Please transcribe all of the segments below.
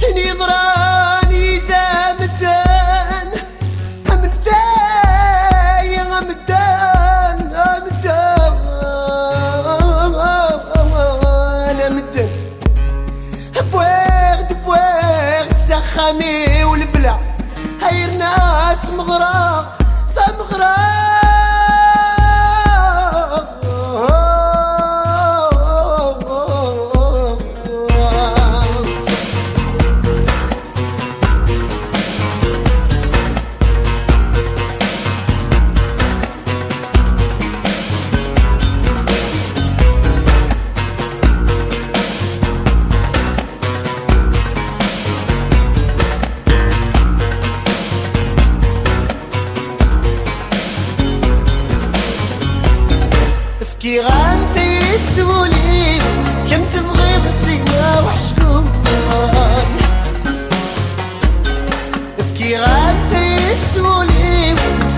تنيضراني دا مدان أمنتاي أمدان أمدان أمدان بواغد سخامي والبلع هاير ناس مغرى ثمغرى كي غامثي السولي كم تبغيض تسينا وحشكون كي غامثي السولي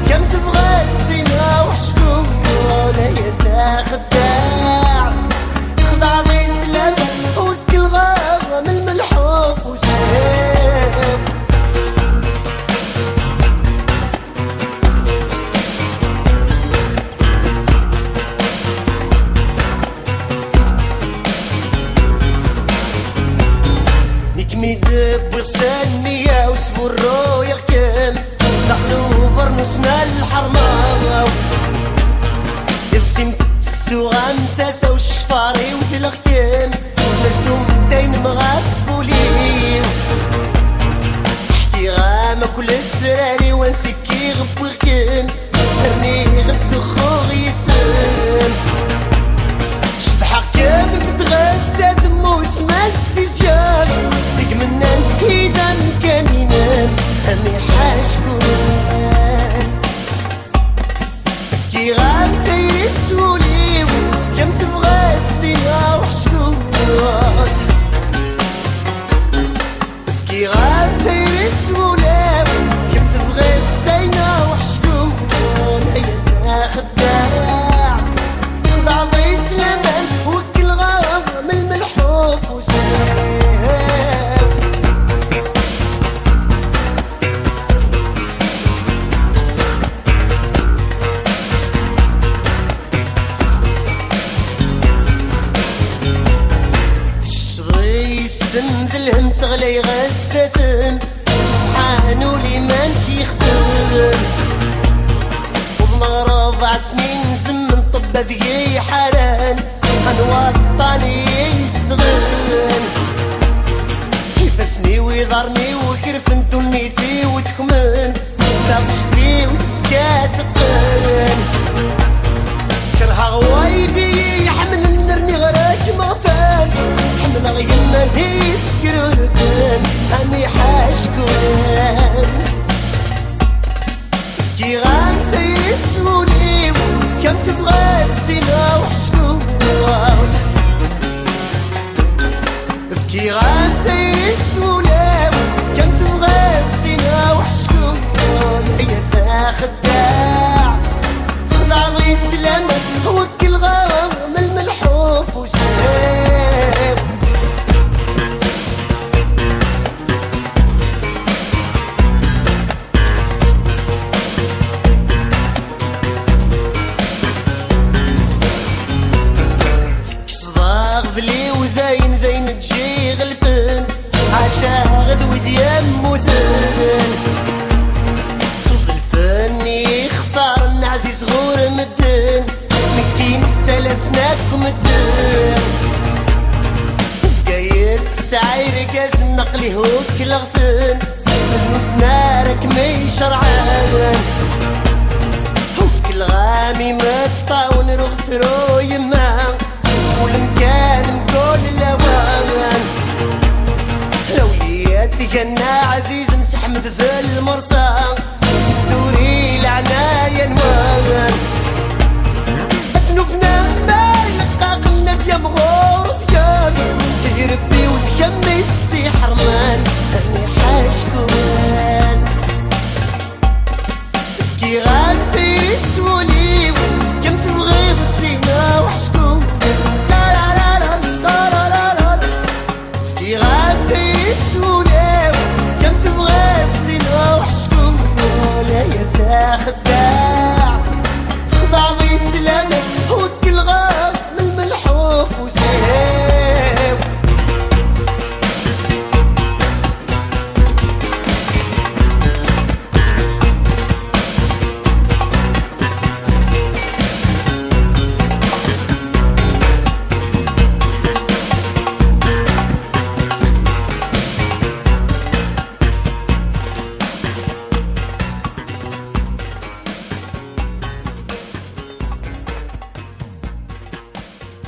كم تبغيض تسينا وحشكون يا خداع خدع ضي سلام وكل غام الملحوف وسام ميدب وغسانية وسفو الروية غكام دخلو فرنوسنا الحرمة يلسم السوغام تاسا والشفاري وثلغكام لسوم داين مغفولي حكي غاما كل السراري وانسكي غبو غكام ترني غد سخوغ يسام شبحة كام فتغسى دمو سمات ديسيام منان إذا مكاني نام أمي حاشكون فكي غام تيري السولي كم تبغى تسينا وحشكون فكي غام تيري السولي كم تبغى تسينا وحشكون هيا خداع خدع ضي سلامان وكل غام الملحوف وسلام الهم تغلي غساتم سبحانو لمن كيخدم وضنا 4 سنين زمن طب ذي حران هنوطني يستغل يفسني ويضرني وكرفن تنيتي وتكمن تغشتي وتسكات القن كرها غوايدي يحمل النرني غراك مغفان حمل غيما يسكرو ذبان أمي حاشكون فكي غام تيسولي كم تبغى تسينا وحشكون فكي غام تيسولي كم تبغى تسينا وحشكون هي خداع خدع ضي سلام وكل غام الملحوف وسام غفلي وذاين ذاين تجي غلفن عاشا غدوي ديام مثل صوت الفن يختار النعزي صغور مدن مكين السلاسناك ومدن فقايت سعير كاس النقلي هوك الغثن مثنوث نارك مي شرعان هوك الغامي مطاون رغثرو يمان والمكان مكل الاوان لولياتي كان عزيز نسحمد ذا المرسى دوري العناية نوان اتنوفنا ما يلقى قلنا يا مغور ثيابي يربي وتخمي